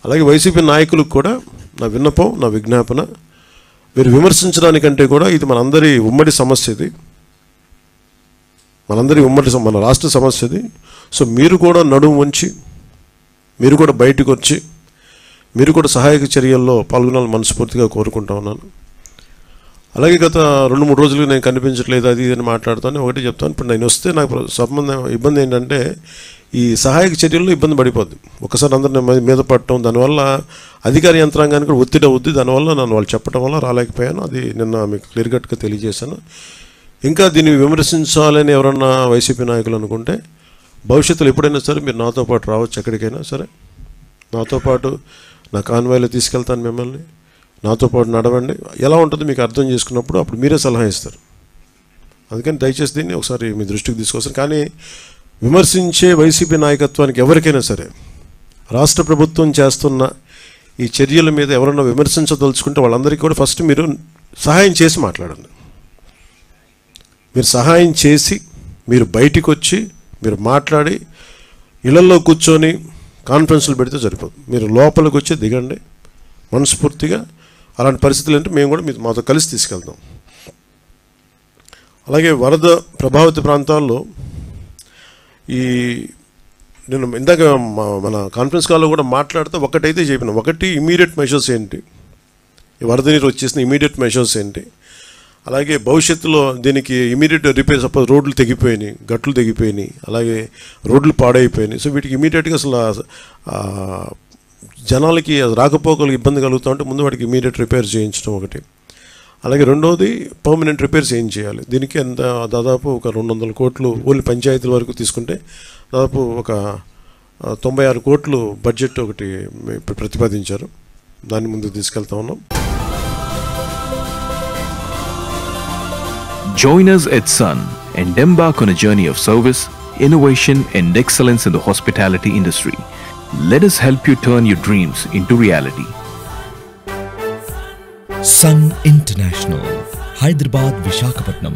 అలాగే వైసీపీ నాయకులకు కూడా నా విన్నపం, నా విజ్ఞాపన, మీరు విమర్శించడానికంటే కూడా ఇది మనందరి ఉమ్మడి సమస్య, ఇది మనందరి మన రాష్ట్ర సమస్య ఇది. సో మీరు కూడా నడుము వంచి, మీరు కూడా బయటకు వచ్చి, మీరు కూడా సహాయక చర్యల్లో పాల్గొనాలని మనస్ఫూర్తిగా కోరుకుంటా ఉన్నాను. అలాగే గత 2-3 రోజులు నేను కనిపించట్లేదు అది ఇది అని మాట్లాడుతాను. ఒకటి చెప్తాను, ఇప్పుడు నేను వస్తే నాకు ఇబ్బంది ఏంటంటే ఈ సహాయక చర్యల్లో ఇబ్బంది పడిపోద్ది. ఒకసారి అందరిని మీద పడటం, దానివల్ల అధికార యంత్రాంగానికి కూడా ఒత్తిడి అవుద్ది. దానివల్ల నన్ను వాళ్ళు చెప్పడం వల్ల రాలేకపోయాను. అది నిన్న మీకు క్లియర్ కట్గా తెలియజేశాను. ఇంకా దీన్ని విమర్శించాలని ఎవరన్నా వైసీపీ నాయకులు అనుకుంటే భవిష్యత్తులో ఎప్పుడైనా సరే మీరు నాతో పాటు రావచ్చు, ఎక్కడికైనా సరే నాతో పాటు నా కాన్వాయ్లో తీసుకెళ్తాను మిమ్మల్ని, నాతో పాటు నడవండి. ఎలా ఉంటుందో మీకు అర్థం చేసుకున్నప్పుడు అప్పుడు మీరే సలహా ఇస్తారు. అందుకని దయచేసి దీన్ని ఒకసారి మీ దృష్టికి తీసుకొస్తాను. కానీ విమర్శించే వైసీపీ నాయకత్వానికి ఎవరికైనా సరే రాష్ట్ర ప్రభుత్వం చేస్తున్న ఈ చర్యల మీద ఎవరన్నా విమర్శించదలుచుకుంటే వాళ్ళందరికీ కూడా ఫస్ట్ మీరు సహాయం చేసి మాట్లాడండి. మీరు సహాయం చేసి మీరు బయటికి వచ్చి మీరు మాట్లాడి ఇళ్లలో కూర్చొని కాన్ఫరెన్స్లు పెడితే సరిపోదు. మీరు లోపలికి వచ్చి దిగండి మనస్ఫూర్తిగా. అలాంటి పరిస్థితులు అంటే మేము కూడా మాతో కలిసి తీసుకెళ్తాం. అలాగే వరద ప్రభావిత ప్రాంతాల్లో నేను ఇందాక మన కాన్ఫరెన్స్ కాల్లో కూడా మాట్లాడితే ఒకటైతే చెప్పిన, ఒకటి ఇమీడియట్ మెషర్స్ ఏంటి, ఈ వరద నీరు వచ్చేసిన ఇమీడియట్ మెషర్స్ ఏంటి, అలాగే భవిష్యత్తులో దీనికి ఇమీడియట్ రిపేర్, సపోజ్ రోడ్లు తెగిపోయినాయి, గట్లు తెగిపోయినాయి, అలాగే రోడ్లు పాడైపోయినాయి. సో వీటికి ఇమీడియట్గా అసలు జనాలకి రాకపోకలకు ఇబ్బంది కలుగుతూ ఉంటే ముందు వాటికి ఇమీడియట్ రిపేర్ చేయించడం ఒకటి. అలాగే రెండవది పర్మనెంట్ రిపేర్స్ ఏం చేయాలి. దీనికి ఎంత దాదాపు ఒక 200 కోట్లు ఓన్లీ పంచాయతీల వరకు తీసుకుంటే దాదాపు ఒక 96 కోట్లు బడ్జెట్ ఒకటి ప్రతిపాదించారు. దాన్ని ముందుకు తీసుకెళ్తా ఉన్నాం. Join us at Sun and embark on a journey of service, innovation and excellence in the hospitality industry. Let us help you turn your dreams into reality. Sun International, Hyderabad, Visakhapatnam.